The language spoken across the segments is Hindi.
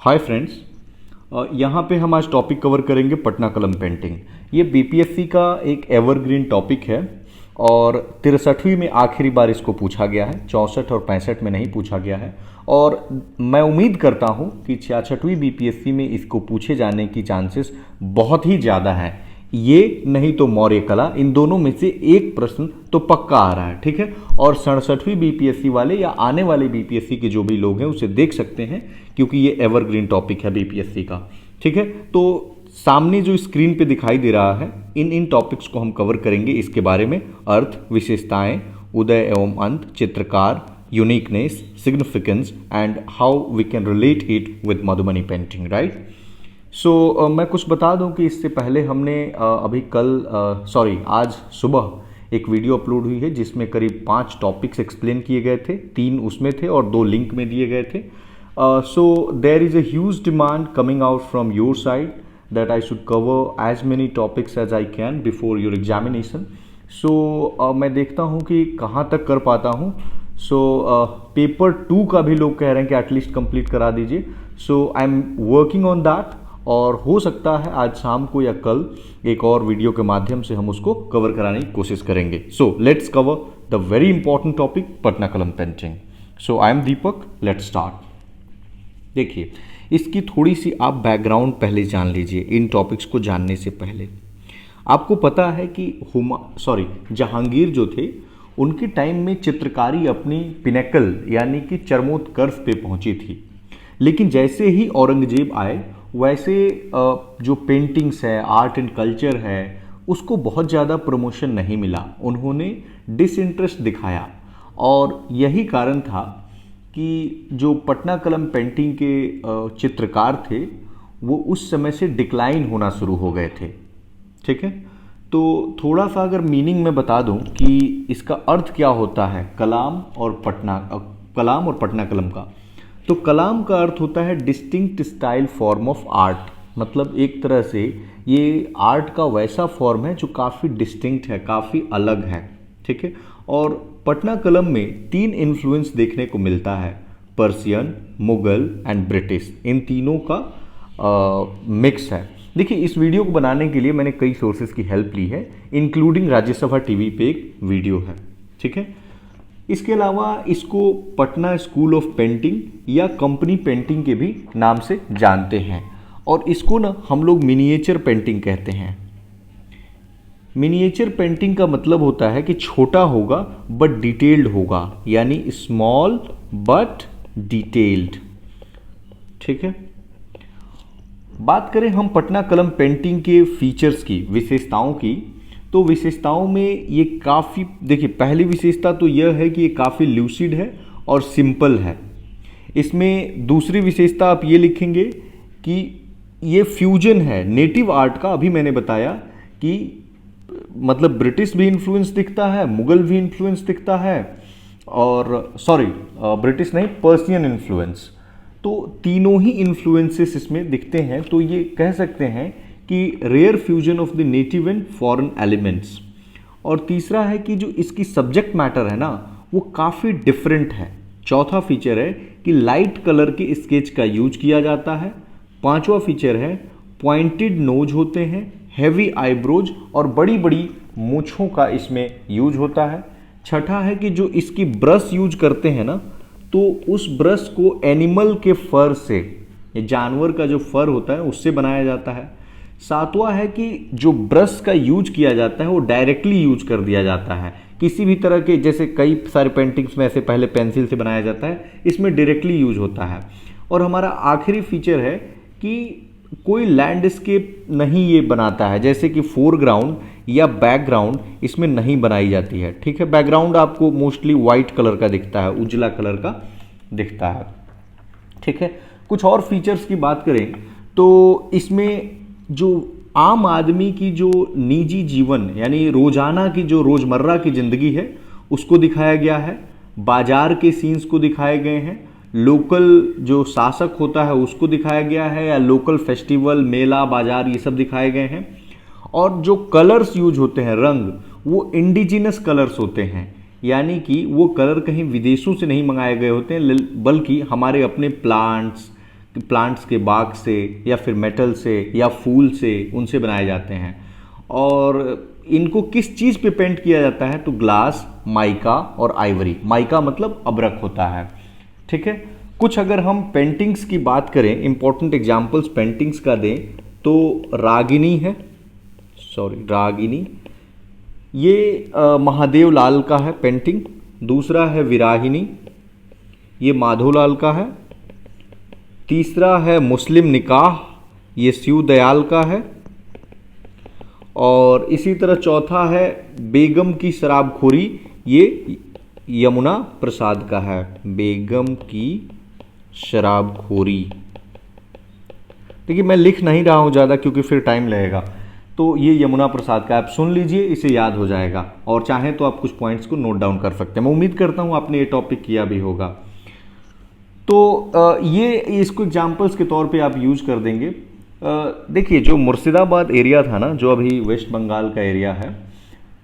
हाय फ्रेंड्स, यहाँ पे हम आज टॉपिक कवर करेंगे पटना कलम पेंटिंग। ये बीपीएससी का एक एवरग्रीन टॉपिक है और 63वीं में आखिरी बार इसको पूछा गया है। 64 और 65 में नहीं पूछा गया है और मैं उम्मीद करता हूँ कि 66वीं बीपीएससी में इसको पूछे जाने की चांसेस बहुत ही ज़्यादा हैं। ये नहीं तो मौर्य कला, इन दोनों में से एक प्रश्न तो पक्का आ रहा है, ठीक है। और 67वीं बीपीएससी वाले या आने वाले बीपीएससी के जो भी लोग हैं उसे देख सकते हैं क्योंकि ये एवरग्रीन टॉपिक है बीपीएससी का, ठीक है। तो सामने जो स्क्रीन पे दिखाई दे रहा है इन टॉपिक्स को हम कवर करेंगे। इसके बारे में अर्थ, विशेषताएं, उदय एवं अंत, चित्रकार, uniqueness, significance and how we can relate it with Madhubani painting, right. So मैं कुछ बता दूं कि इससे पहले हमने आज सुबह एक वीडियो अपलोड हुई है जिसमें करीब 5 टॉपिक्स एक्सप्लेन किए गए थे। 3 उसमें थे और 2 लिंक में दिए गए थे। So there is a huge demand coming out from your side that I should cover as many topics as I can before your examination. So मैं देखता हूँ कि कहाँ तक कर पाता हूँ। सो पेपर 2 का भी लोग कह रहे हैं कि एटलीस्ट कंप्लीट करा दीजिए। So I am working on that और हो सकता है आज शाम को या कल एक और वीडियो के माध्यम से हम उसको कवर कराने की कोशिश करेंगे। So let's cover the very important topic Patna Kalam painting. So I am Deepak, let's start. देखिए, इसकी थोड़ी सी आप बैकग्राउंड पहले जान लीजिए। इन टॉपिक्स को जानने से पहले आपको पता है कि जहांगीर जो थे उनके टाइम में चित्रकारी अपनी पिनेकल यानी कि चरमोत्कर्ष पे पहुंची थी। लेकिन जैसे ही औरंगजेब आए वैसे जो पेंटिंग्स है, आर्ट एंड कल्चर है, उसको बहुत ज़्यादा प्रमोशन नहीं मिला। उन्होंने डिसइंटरेस्ट दिखाया और यही कारण था कि जो पटना कलम पेंटिंग के चित्रकार थे वो उस समय से डिक्लाइन होना शुरू हो गए थे, ठीक है। तो थोड़ा सा अगर मीनिंग में बता दूं कि इसका अर्थ क्या होता है कलाम और पटना कलम का। तो कलाम का अर्थ होता है distinct style form of art, मतलब एक तरह से ये आर्ट का वैसा फॉर्म है जो काफ़ी डिस्टिंक्ट है, काफ़ी अलग है, ठीक है। और पटना कलम में 3 इन्फ्लुएंस देखने को मिलता है, पर्शियन, मुगल एंड ब्रिटिश। इन तीनों का मिक्स है। देखिए, इस वीडियो को बनाने के लिए मैंने कई सोर्सेज की हेल्प ली है, इंक्लूडिंग राज्यसभा टीवी पे एक वीडियो है, ठीक है। इसके अलावा इसको पटना स्कूल ऑफ पेंटिंग या कंपनी पेंटिंग के भी नाम से जानते हैं और इसको ना हम लोग मिनिएचर पेंटिंग कहते हैं। मिनिएचर पेंटिंग का मतलब होता है कि छोटा होगा बट डिटेल्ड होगा, यानी स्मॉल बट डिटेल्ड, ठीक है। बात करें हम पटना कलम पेंटिंग के फीचर्स की, विशेषताओं की, तो विशेषताओं में ये काफ़ी, देखिए पहली विशेषता तो यह है कि ये काफ़ी ल्यूसिड है और सिंपल है। इसमें दूसरी विशेषता आप ये लिखेंगे कि ये फ्यूजन है नेटिव आर्ट का। अभी मैंने बताया कि मतलब ब्रिटिश भी इन्फ्लुएंस दिखता है, मुगल भी इन्फ्लुएंस दिखता है और ब्रिटिश नहीं, पर्शियन इन्फ्लुएंस। तो तीनों ही इन्फ्लुएंसेस इसमें दिखते हैं। तो ये कह सकते हैं कि rare fusion of the native and foreign elements. और तीसरा है कि जो इसकी सब्जेक्ट मैटर है ना वो काफ़ी डिफरेंट है। चौथा फीचर है कि लाइट कलर के स्केच का यूज किया जाता है। 5वां फीचर है पॉइंटेड नोज होते हैं, हैवी आईब्रोज और बड़ी बड़ी मूंछों का इसमें यूज होता है। छठा है कि जो इसकी ब्रश यूज करते हैं ना तो उस ब्रश को एनिमल के फर से, जानवर का जो फर होता है उससे बनाया जाता है। 7वां है कि जो ब्रश का यूज किया जाता है वो डायरेक्टली यूज कर दिया जाता है। किसी भी तरह के, जैसे कई सारे पेंटिंग्स में ऐसे पहले पेंसिल से बनाया जाता है, इसमें डायरेक्टली यूज होता है। और हमारा आखिरी फीचर है कि कोई लैंडस्केप नहीं ये बनाता है, जैसे कि फोरग्राउंड या बैकग्राउंड इसमें नहीं बनाई जाती है, ठीक है। बैकग्राउंड आपको मोस्टली वाइट कलर का दिखता है, उजला कलर का दिखता है, ठीक है। कुछ और फीचर्स की बात करें तो इसमें जो आम आदमी की जो निजी जीवन यानी रोजाना की जो रोजमर्रा की जिंदगी है उसको दिखाया गया है। बाजार के सीन्स को दिखाए गए हैं। लोकल जो शासक होता है उसको दिखाया गया है, या लोकल फेस्टिवल, मेला, बाजार, ये सब दिखाए गए हैं। और जो कलर्स यूज होते हैं, रंग, वो इंडिजिनस कलर्स होते हैं, यानी कि वो कलर कहीं विदेशों से नहीं मंगाए गए होते हैं, बल्कि हमारे अपने प्लांट्स, प्लांट्स के बाग से या फिर मेटल से या फूल से, उनसे बनाए जाते हैं। और इनको किस चीज़ पे पेंट किया जाता है? तो ग्लास, माइका और आइवरी। माइका मतलब अब्रक होता है, ठीक है। कुछ अगर हम पेंटिंग्स की बात करें, इंपॉर्टेंट एग्जांपल्स पेंटिंग्स का दें, तो रागिनी है, रागिनी, ये महादेव लाल का है पेंटिंग। दूसरा है विराहिनी, ये माधोलाल का है। तीसरा है मुस्लिम निकाह, ये शिव दयाल का है। और इसी तरह चौथा है बेगम की शराबखोरी, ये यमुना प्रसाद का है। बेगम की शराबखोरी, देखिए मैं लिख नहीं रहा हूँ ज़्यादा क्योंकि फिर टाइम लगेगा। तो ये यमुना प्रसाद का, आप सुन लीजिए, इसे याद हो जाएगा। और चाहें तो आप कुछ पॉइंट्स को नोट डाउन कर सकते हैं। मैं उम्मीद करता हूँ आपने ये टॉपिक किया भी होगा। तो ये इसको एग्जाम्पल्स के तौर पे आप यूज कर देंगे। देखिए जो मुर्शिदाबाद एरिया था ना, जो अभी वेस्ट बंगाल का एरिया है,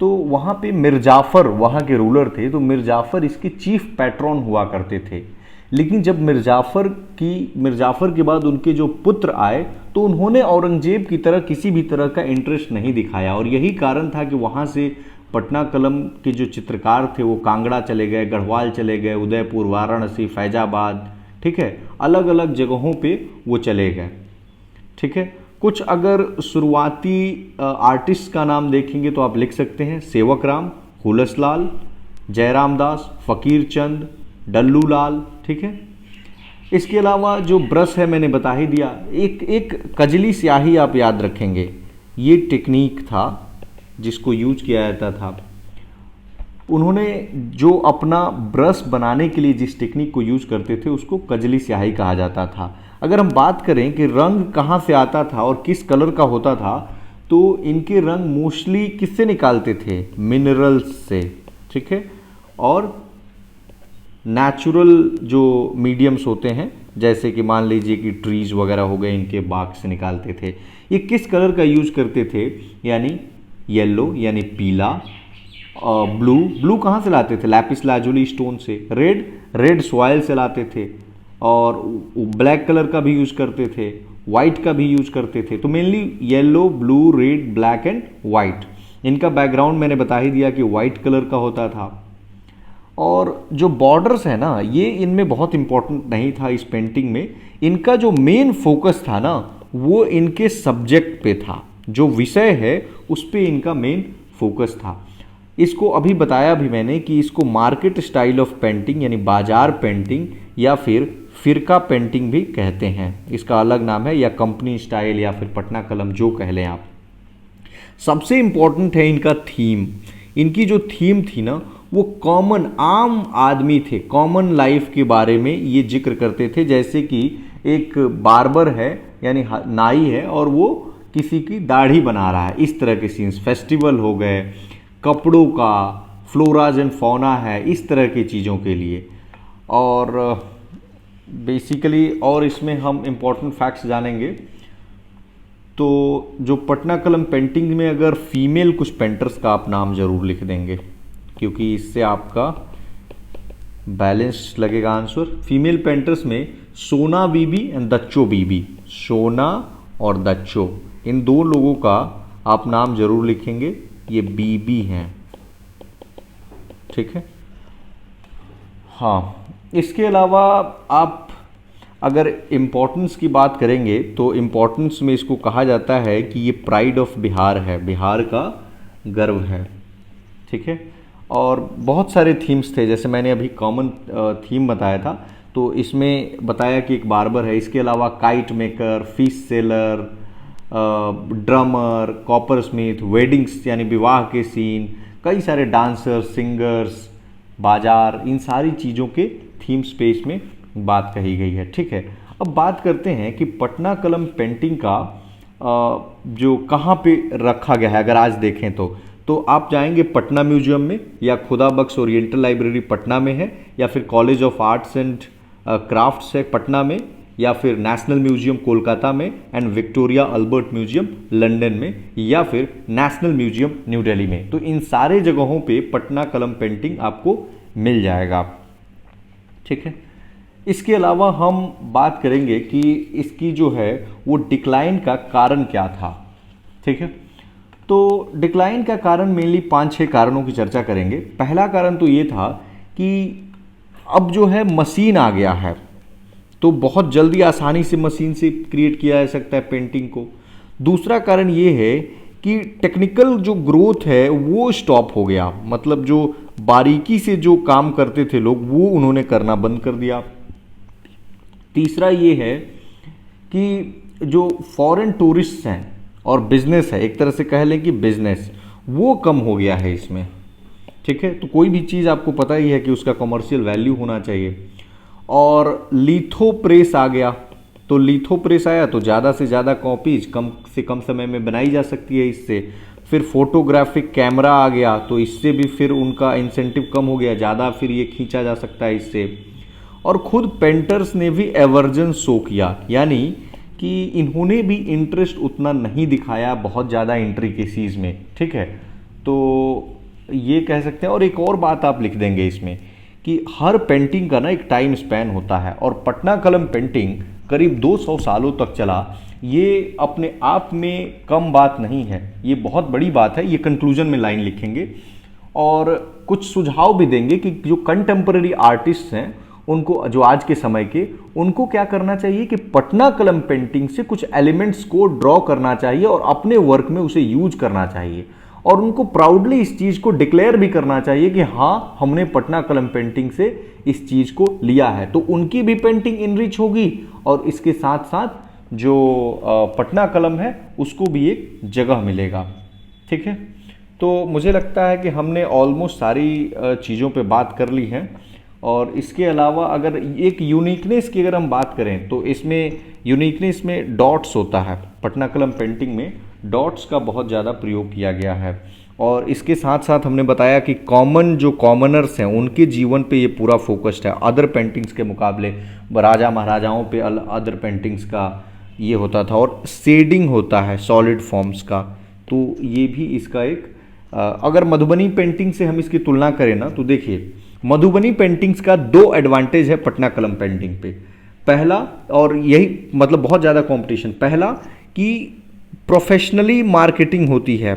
तो वहाँ पे मिर्जाफर वहाँ के रूलर थे। तो मिर्जाफर इसके चीफ पैट्रॉन हुआ करते थे। लेकिन जब मिर्जाफर के बाद उनके जो पुत्र आए, तो उन्होंने औरंगजेब की तरह किसी भी तरह का इंटरेस्ट नहीं दिखाया। और यही कारण था कि वहाँ से पटना कलम के जो चित्रकार थे वो कांगड़ा चले गए, गढ़वाल चले गए, उदयपुर, वाराणसी, फैजाबाद, ठीक है, अलग अलग जगहों पे वो चले गए, ठीक है। कुछ अगर शुरुआती आर्टिस्ट का नाम देखेंगे तो आप लिख सकते हैं सेवक राम, हुलसलाल, जयराम दास, फकीर चंद, डल्लू लाल, ठीक है। इसके अलावा जो ब्रश है मैंने बता ही दिया। एक कजली स्याही आप याद रखेंगे, ये टेक्निक था जिसको यूज किया जाता था। उन्होंने जो अपना ब्रश बनाने के लिए जिस टेक्निक को यूज करते थे उसको कजली स्याही कहा जाता था। अगर हम बात करें कि रंग कहाँ से आता था और किस कलर का होता था, तो इनके रंग मोस्टली किससे निकालते थे? मिनरल्स से, ठीक है। और नेचुरल जो मीडियम्स होते हैं, जैसे कि मान लीजिए कि ट्रीज वगैरह हो गए, इनके बाग से निकालते थे। ये किस कलर का यूज करते थे? यानी येलो यानी पीला, ब्लू कहाँ से लाते थे? लैपिस लाजुली स्टोन से। रेड सॉइल से लाते थे। और ब्लैक कलर का भी यूज करते थे, वाइट का भी यूज करते थे। तो mainly yellow, blue, red, black and white. इनका बैकग्राउंड मैंने बता ही दिया कि वाइट कलर का होता था। और जो बॉर्डर्स है ना, ये इनमें बहुत इंपॉर्टेंट नहीं था इस पेंटिंग में। इनका जो मेन फोकस था ना, वो इनके सब्जेक्ट पे था, जो विषय है उस पे इनका मेन फोकस था। इसको अभी बताया भी मैंने कि इसको मार्केट स्टाइल ऑफ पेंटिंग यानी बाजार पेंटिंग या फिर फिरका पेंटिंग भी कहते हैं। इसका अलग नाम है, या कंपनी स्टाइल या फिर पटना कलम, जो कह लें आप। सबसे इंपॉर्टेंट है इनका थीम। इनकी जो थीम थी ना, वो कॉमन, आम आदमी थे, कॉमन लाइफ के बारे में ये जिक्र करते थे। जैसे कि एक बार्बर है यानी नाई है और वो किसी की दाढ़ी बना रहा है, इस तरह के सीन्स। फेस्टिवल हो गए, कपड़ों का, फ्लोराज एंड फौना है, इस तरह की चीज़ों के लिए। और बेसिकली और इसमें हम इम्पोर्टेंट फैक्ट्स जानेंगे। तो जो पटना कलम पेंटिंग में अगर फीमेल कुछ पेंटर्स का आप नाम ज़रूर लिख देंगे, क्योंकि इससे आपका बैलेंस लगेगा आंसर। फीमेल पेंटर्स में सोना बीबी एंड दच्चो बीबी, सोना और दच्चो, इन दो लोगों का आप नाम जरूर लिखेंगे। ये बीबी हैं, ठीक है। हाँ, इसके अलावा आप अगर इम्पोर्टेंस की बात करेंगे तो इम्पोर्टेंस में इसको कहा जाता है कि ये प्राइड ऑफ बिहार है, बिहार का गर्व है, ठीक है। और बहुत सारे थीम्स थे, जैसे मैंने अभी कॉमन थीम बताया था, तो इसमें बताया कि एक बार्बर है। इसके अलावा kite maker, fish seller, drummer, copper Smith, weddings यानी विवाह के सीन, कई सारे डांसर्स, सिंगर्स, बाजार, इन सारी चीज़ों के थीम स्पेस में बात कही गई है, ठीक है। अब बात करते हैं कि पटना कलम पेंटिंग का जो कहाँ पे रखा गया है। अगर आज देखें तो आप जाएंगे पटना म्यूजियम में, या खुदा बख्श ओरिएंटल लाइब्रेरी पटना में है, या फिर college of arts and crafts है पटना में, या फिर नेशनल म्यूजियम कोलकाता में, and Victoria Albert museum London में, या फिर नेशनल म्यूजियम न्यू दिल्ली में। तो इन सारे जगहों पे पटना कलम पेंटिंग आपको मिल जाएगा, ठीक है। इसके अलावा हम बात करेंगे कि इसकी जो है वो डिक्लाइन का कारण क्या था। ठीक है, तो डिक्लाइन का कारण मेनली 5-6 कारणों की चर्चा करेंगे। पहला कारण तो ये था कि अब जो है मशीन आ गया है, तो बहुत जल्दी आसानी से मशीन से क्रिएट किया जा सकता है पेंटिंग को। दूसरा कारण ये है कि टेक्निकल जो ग्रोथ है वो स्टॉप हो गया, मतलब जो बारीकी से जो काम करते थे लोग वो उन्होंने करना बंद कर दिया। तीसरा ये है कि जो फॉरेन टूरिस्ट हैं और बिजनेस है, एक तरह से कह लें कि बिजनेस, वो कम हो गया है इसमें। ठीक है, तो कोई भी चीज़ आपको पता ही है कि उसका कमर्शियल वैल्यू होना चाहिए। और लिथो प्रेस आ गया, तो लिथो प्रेस आया तो ज़्यादा से ज़्यादा कॉपीज कम से कम समय में बनाई जा सकती है इससे। फिर फोटोग्राफिक कैमरा आ गया, तो इससे भी फिर उनका इंसेंटिव कम हो गया, ज़्यादा फिर ये खींचा जा सकता है इससे। और खुद पेंटर्स ने भी एवर्जन शो किया, यानी कि इन्होंने भी इंटरेस्ट उतना नहीं दिखाया बहुत ज़्यादा इंट्रिकेसीज में। ठीक है, तो ये कह सकते हैं। और एक और बात आप लिख देंगे इसमें कि हर पेंटिंग का ना एक टाइम स्पैन होता है, और पटना कलम पेंटिंग करीब 200 सालों तक चला। ये अपने आप में कम बात नहीं है, ये बहुत बड़ी बात है। ये कंक्लूजन में लाइन लिखेंगे और कुछ सुझाव भी देंगे कि जो कंटेम्पररी आर्टिस्ट हैं उनको, जो आज के समय के, उनको क्या करना चाहिए कि पटना कलम पेंटिंग से कुछ एलिमेंट्स को ड्रॉ करना चाहिए और अपने वर्क में उसे यूज करना चाहिए। और उनको प्राउडली इस चीज़ को डिक्लेयर भी करना चाहिए कि हाँ, हमने पटना कलम पेंटिंग से इस चीज़ को लिया है। तो उनकी भी पेंटिंग इनरिच होगी और इसके साथ साथ जो पटना कलम है उसको भी एक जगह मिलेगा। ठीक है, तो मुझे लगता है कि हमने ऑलमोस्ट सारी चीज़ों पे बात कर ली है। और इसके अलावा अगर एक यूनिकनेस की अगर हम बात करें तो इसमें यूनिकनेस में डॉट्स होता है। पटना कलम पेंटिंग में डॉट्स का बहुत ज़्यादा प्रयोग किया गया है। और इसके साथ साथ हमने बताया कि जो कॉमनर्स हैं उनके जीवन पे ये पूरा फोकस्ड है, अदर पेंटिंग्स के मुकाबले। राजा महाराजाओं पे अदर पेंटिंग्स का ये होता था। और शेडिंग होता है सॉलिड फॉर्म्स का, तो ये भी इसका एक अगर मधुबनी पेंटिंग से हम इसकी तुलना करें ना, तो देखिए मधुबनी पेंटिंग्स का 2 एडवांटेज है पटना कलम पेंटिंग पे। पहला, और यही मतलब बहुत ज़्यादा कंपटीशन, पहला कि प्रोफेशनली मार्केटिंग होती है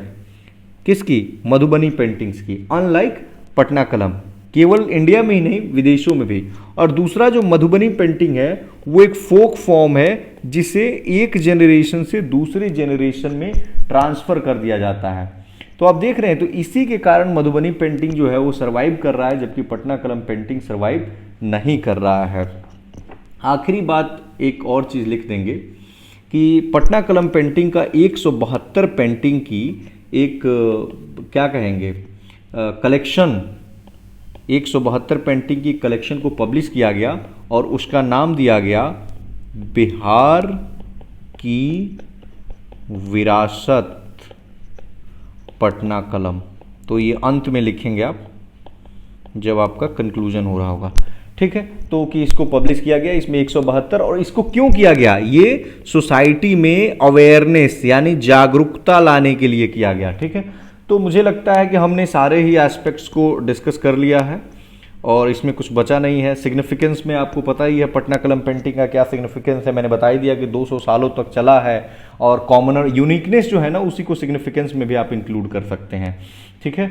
किसकी, मधुबनी पेंटिंग्स की, अनलाइक पटना कलम, केवल इंडिया में ही नहीं विदेशों में भी। और दूसरा, जो मधुबनी पेंटिंग है वो एक फोक फॉर्म है जिसे एक जनरेशन से दूसरे जनरेशन में ट्रांसफ़र कर दिया जाता है। तो आप देख रहे हैं, तो इसी के कारण मधुबनी पेंटिंग जो है वो सर्वाइव कर रहा है, जबकि पटना कलम पेंटिंग सर्वाइव नहीं कर रहा है। आखिरी बात एक और चीज़ लिख देंगे कि पटना कलम पेंटिंग का 172 पेंटिंग की एक क्या कहेंगे कलेक्शन, 172 पेंटिंग की कलेक्शन को पब्लिश किया गया और उसका नाम दिया गया बिहार की विरासत पटना कलम। तो ये अंत में लिखेंगे आप जब आपका कंक्लूजन हो रहा होगा। ठीक है, तो कि इसको पब्लिश किया गया, इसमें 172, और इसको क्यों किया गया, ये सोसाइटी में अवेयरनेस यानी जागरूकता लाने के लिए किया गया। ठीक है, तो मुझे लगता है कि हमने सारे ही एस्पेक्ट्स को डिस्कस कर लिया है और इसमें कुछ बचा नहीं है। सिग्निफिकेंस में आपको पता ही है पटना कलम पेंटिंग का क्या सिग्निफिकेंस है, मैंने बता ही दिया कि 200 सालों तक चला है। और कॉमनर यूनिकनेस जो है ना, उसी को सिग्निफिकेंस में भी आप इंक्लूड कर सकते हैं। ठीक है,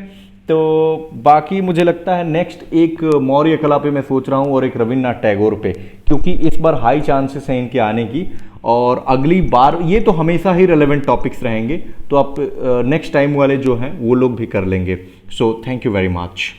तो बाकी मुझे लगता है नेक्स्ट एक मौर्य कला पे मैं सोच रहा हूँ और एक रविन्द्रनाथ टैगोर पे, क्योंकि इस बार हाई चांसेस हैं इनके आने की। और अगली बार ये तो हमेशा ही रेलेवेंट टॉपिक्स रहेंगे, तो आप नेक्स्ट टाइम वाले जो हैं वो लोग भी कर लेंगे। So thank you very much.